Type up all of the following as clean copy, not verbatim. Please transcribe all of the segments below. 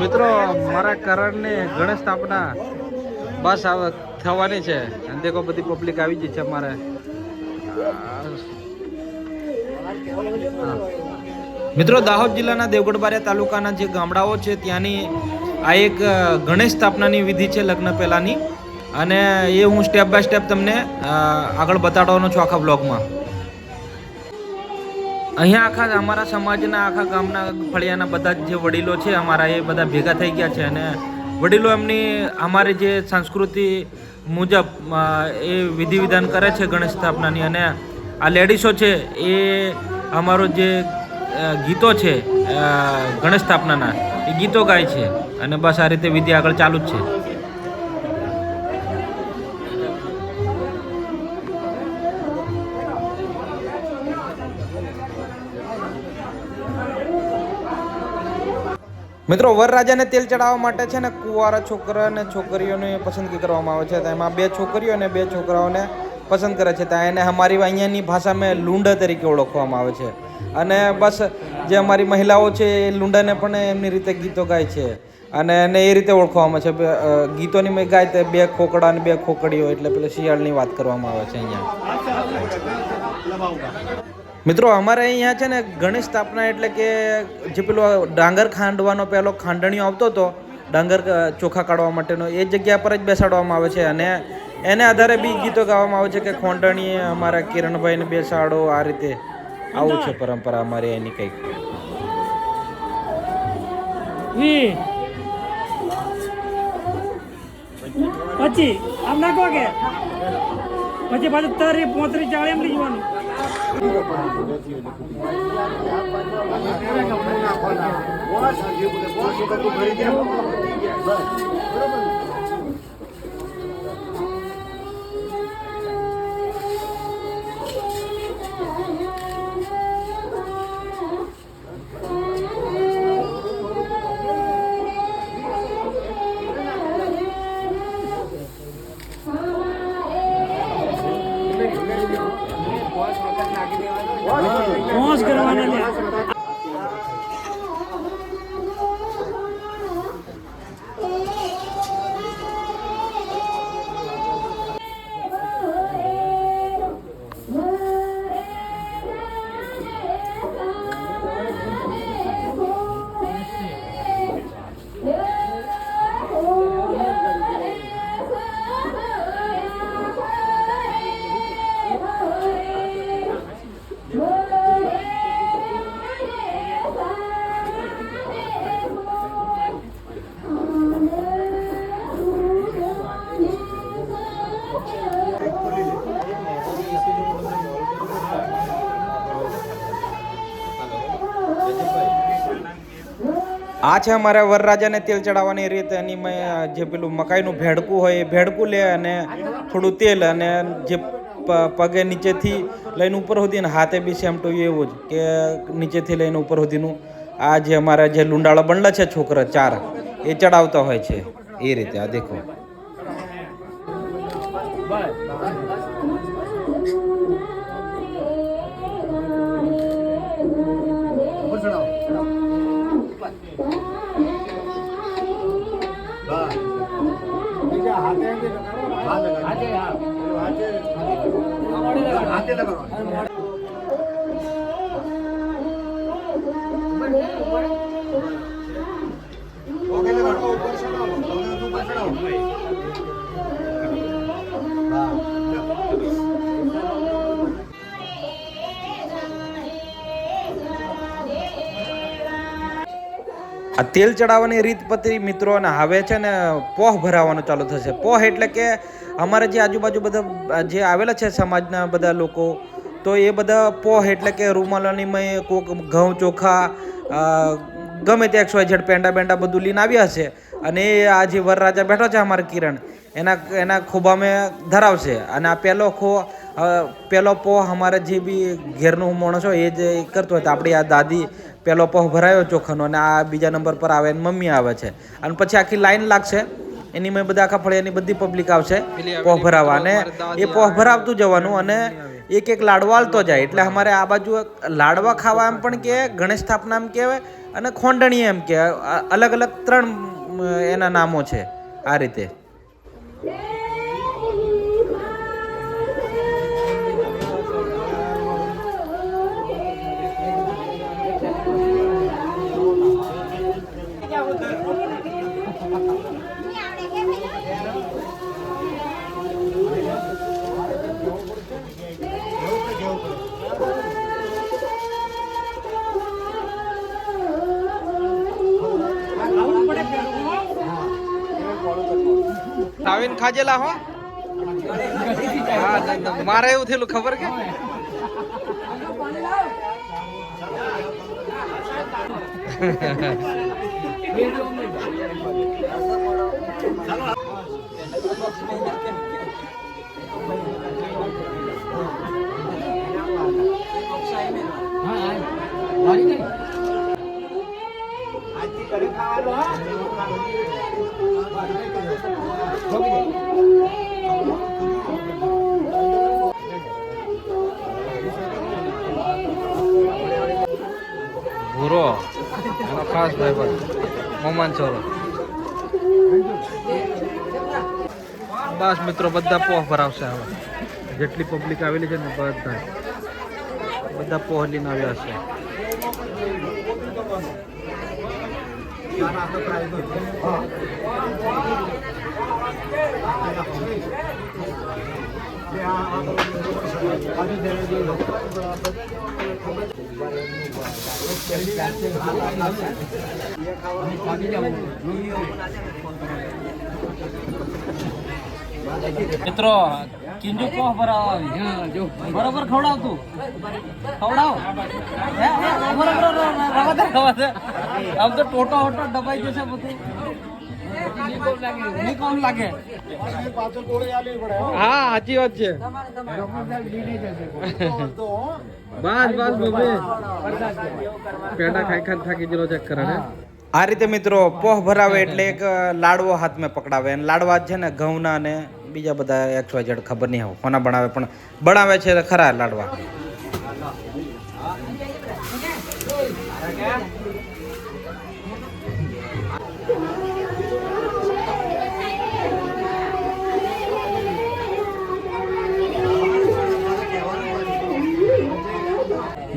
મિત્રો મારા કરણને ગણેશ સ્થાપના બસ થવાની છે અને દેખો બધી પબ્લિક આવી ગઈ છે અમારે. મિત્રો દાહોદ જિલ્લાના દેવગઢ બારિયા તાલુકાના જે ગામડાઓ છે ત્યાંની આ એક ગણેશ સ્થાપનાની વિધિ છે લગ્ન પહેલાંની, અને એ હું સ્ટેપ બાય સ્ટેપ તમને આગળ બતાડવાનો છું આખા બ્લોગમાં. અહીંયા આખા અમારા સમાજના આખા ગામના ફળિયાના બધા જે વડીલો છે અમારા એ બધા ભેગા થઈ ગયા છે, અને વડીલો એમની અમારી જે સંસ્કૃતિ મુજબ એ વિધિ વિધાન કરે છે ગણેશ સ્થાપનાની. અને આ લેડીસો છે એ અમારો જે ગીતો છે ગણેશ સ્થાપનાના એ ગીતો ગાય છે, અને બસ આ રીતે વિધિ આગળ ચાલુ જ છે. મિત્રો વરરાજાને તેલ ચડાવવા માટે છે ને કુંવારા છોકરા અને છોકરીઓની પસંદગી કરવામાં આવે છે. એમાં 2 છોકરીઓ અને 2 છોકરાઓને પસંદ કરે છે. ત્યાં એને અમારી અહીંયાની ભાષામાં લુંડા તરીકે ઓળખવામાં આવે છે. અને બસ જે અમારી મહિલાઓ છે એ લુંડાને પણ એમની રીતે ગીતો ગાય છે, અને એને એ રીતે ઓળખવામાં છે. ગીતોની મેં ગાય તે 2 ખોકડા અને 2 ખોકડીઓ, એટલે પેલે શિયાળની વાત કરવામાં આવે છે અહીંયા. મિત્રો અમારે અહીંયા છે ને ગણેશ સ્થાપના એટલે કે જે પેલો ડાંગર ખાંડવાનો પહેલો ખાંડણીઓ આવતો હતો ડાંગર ચોખા કાઢવા માટેનો, એ જગ્યા પર જ બેસાડવામાં આવે છે, અને એને આધારે બી ગીતો ગાવામાં આવે છે કે ખોંડણીએ અમારા કિરણભાઈને બેસાડો. આ રીતે આવું છે પરંપરા અમારી એની કંઈક. પછી આમ નાખો કે પછી પાછું 30 35 40 એમ લઈ જવાનું. મોજ કરવાના. આ છે અમારે વરરાજાને તેલ ચડાવવાની રીત. એની મેં જે પેલું મકાઈનું ભેડકું હોય એ ભેડકું લે અને થોડું તેલ, અને જે પગે નીચેથી લઈને ઉપર સુધી, અને હાથે બી સેમ ટુ એવું જ કે નીચેથી લઈને ઉપર સુધીનું આ જે અમારા જે લુંડાળા બંડલા છે છોકરા 4 એ ચડાવતા હોય છે એ રીતે. આ દેખો આ તેલ ચડાવવાની રીત પતી મિત્રો. અને હવે છે ને પોહ ભરાવાનું ચાલુ થશે. પોહ એટલે કે અમારે જે આજુબાજુ બધા જે આવેલા છે સમાજના બધા લોકો, તો એ બધા પોહ એટલે કે રૂમાલાની મેં કોક ઘઉં ચોખા ગમે તે XYZ પેંડા બેંડા બધું લઈને આવ્યા હશે, અને એ આ જે વરરાજા બેઠો છે અમારે કિરણ એના ખોબામાં ધરાવશે. અને આ પહેલો પોહ અમારે જે બી ઘેરનું માણસ હોય એ જે કરતો હોય, તો આપણી આ દાદી પહેલો પોહ ભરાયો ચોખાનો, અને આ બીજા નંબર પર આવે અને મમ્મી આવે છે, અને પછી આખી લાઈન લાગશે. એની મેં બધા આખા ફળિયાની બધી પબ્લિક આવશે પોહ ભરાવા, અને એ પોહ ભરાવતું જવાનું. અને એક એક લાડવો આલતો જાય. એટલે અમારે આ બાજુ લાડવા ખાવા એમ પણ કે, ગણેશ સ્થાપના એમ કહેવાય અને ખોંડણી એમ કે, અલગ અલગ 3 એના નામો છે આ રીતે. આવીને ખાજેલા હો. હા, મારે એવું થયેલું ખબર કે ભૂરો એનો ખાસ ભાઈ મોમાન છોરો. બસ મિત્રો બધા પોહ ભરાવશે હવે. જેટલી પબ્લિક આવેલી છે ને બધા પોહ લઈને આવ્યા છે. મિત્રો કિંજુ પોહ ભરાવ બરોબર ખવડાવ તું ખવડાવ બરોબર આમ તો ટોટો હોટો દબાઈ જશે બધું. કોમ લાગે હા સાચી વાત છે. બસ બસ બબે પેડા ખાઈ ખાઈ થાકી ગયેલો ચેક કરે. આ રીતે મિત્રો પોહ ભરાવે એટલે એક લાડવો હાથમાં પકડાવે. અને લાડવા છે ને ઘઉંના ને બીજા બધા XYZ ખબર નહીં હોય કોના બનાવે, પણ બનાવે છે ખરા લાડવા.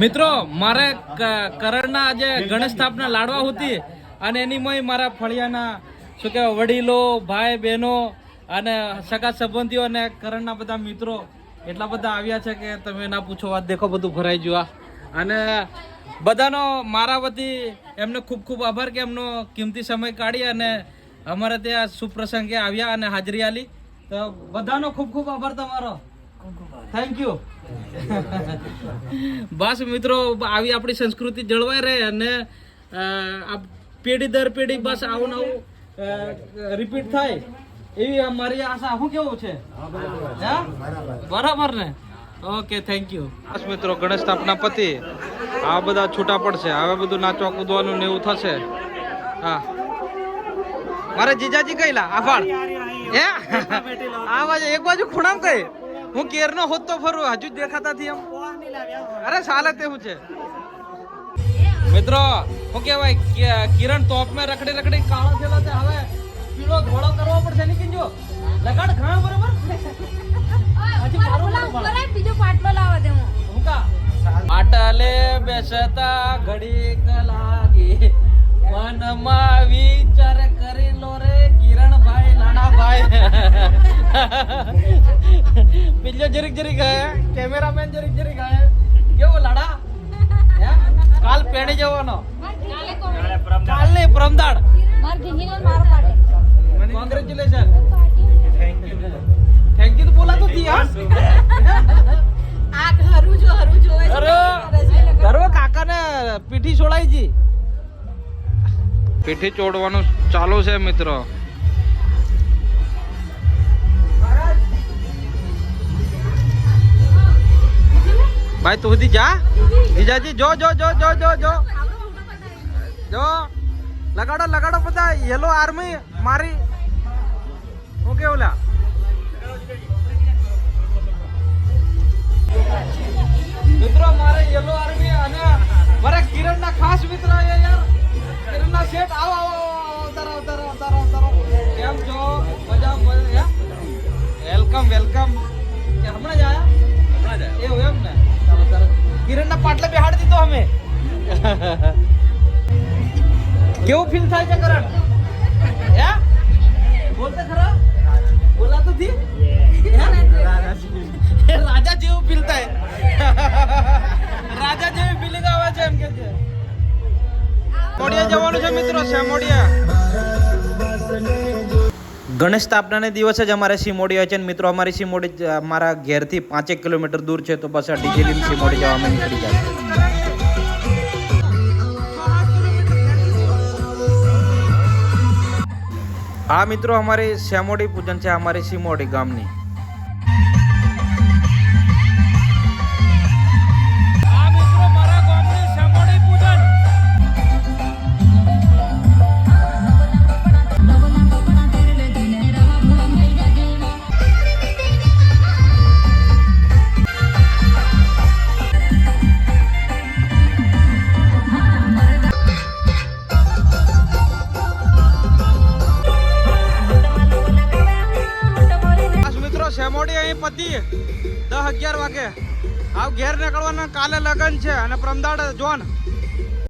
મિત્રો મારે કરણના આજે ગણેશ સ્થાપના લાડવા હતી અને એની મય મારા ફળિયાના શું કહેવાય વડીલો, ભાઈ બહેનો અને સગા સંબંધીઓ અને કરણના બધા મિત્રો એટલા બધા આવ્યા છે કે તમે ના પૂછો વાત. દેખો બધું ભરાઈ ગયું. અને બધાનો મારા વતી એમને ખૂબ ખૂબ આભાર કે એમનો કિંમતી સમય કાઢી અને અમારે ત્યાં સુપ્રસંગે આવ્યા અને હાજરી આલી. તો બધાનો ખૂબ ખૂબ આભાર તમારો. Thank you. બસ મિત્રો આવી આપણી સંસ્કૃતિ જળવાઈ રહે અને પેઢી દર પેઢી બસ આવું નવું રિપીટ થાય એવી અમારી આશા. શું કેવું છે? બરાબર ને? Okay, thank you. બસ મિત્રો ગણેશ સ્થાપના પતિ આ બધા છૂટા પડશે. હવે બધું નાચવા કૂદવાનું ને એવું થશે. હા મારે જીજાજી કઈલા આભાર હે આ બાજુ એક બાજુ ખૂણામ કઈ હું કેરનો હોત તો ફરું હજુ જ દેખાતા થી એમ. અરે સાલે તેવું છે મિત્રો. શું કહેવાય કિરણ ટોપ માં રખડી રખડી કાળો થયેલો છે. હવે પીળો ધોળો કરવો પડશે ને કિંજો લગાડ ઘણા બરોબર. હજી મારું બીજો પાટલો લાવવા દે હું કા આટલે બેસતા ઘડી લાગી મનમાં વિચાર કરી લો રે કિરણભાઈ નાનાભાઈ. पिल्लो जरीक जरीक है कैमरामैन जरीक जरीक है क्यों लड़ा काल पेड़े जवानो काल ने परमदाड़ मार गिंगिना मार पाड़े कांग्रेचुलेशन थैंक यू तो बोला तो थी यार आ हरु जो अरे गरवा काका ने पीठी छोड़ाई जी. पीठी छोड़वानो चालू છે મિત્રો. भाई तू दी जा जीजाजी जो जो जो जो जो जो जो लगाड़ो लगाड़ो पता येलो आर्मी मारी ओके बोला મિત્રો મારે યલો આર્મી અને મારા કિરણના ખાસ મિત્ર છે યાર. કિરણના શેઠ આવો આવો ઉતારો. કેમ છો? મજા વેલકમ કે હમણાં જ આયા? એવું એમ ને? ચાલો તરત કિરણના પાટલે બેહાડી દીધો અમે. કેવું ફીલ થાય છે કરણ? હે? બોલતે ખરા? બોલાતું થી? રાજા જેવું ફીલ થાય. રાજા જેવી ફીલિંગ આવે છે એમ કે છે. મોડિયા જવાનું છે મિત્રો, સેમોડિયા. ગણેશ સ્થાપનાને દિવસે જ અમારે સિમોડી હોય છે મિત્રો. અમારી સિમોડી અમારા ઘેરથી 5 કિલોમીટર દૂર છે, તો બસ આ ડીજે લઈને સિમોડી જવા અમે નીકળી જાય. હા મિત્રો, અમારી સેમોડી પૂજન છે, અમારી સિમોડી ગામની. સેમોડી અહીં પતી 10-11 વાગે. આવ ઘેર નીકળવાના. કાલે લગન છે અને પ્રમદાડ જોન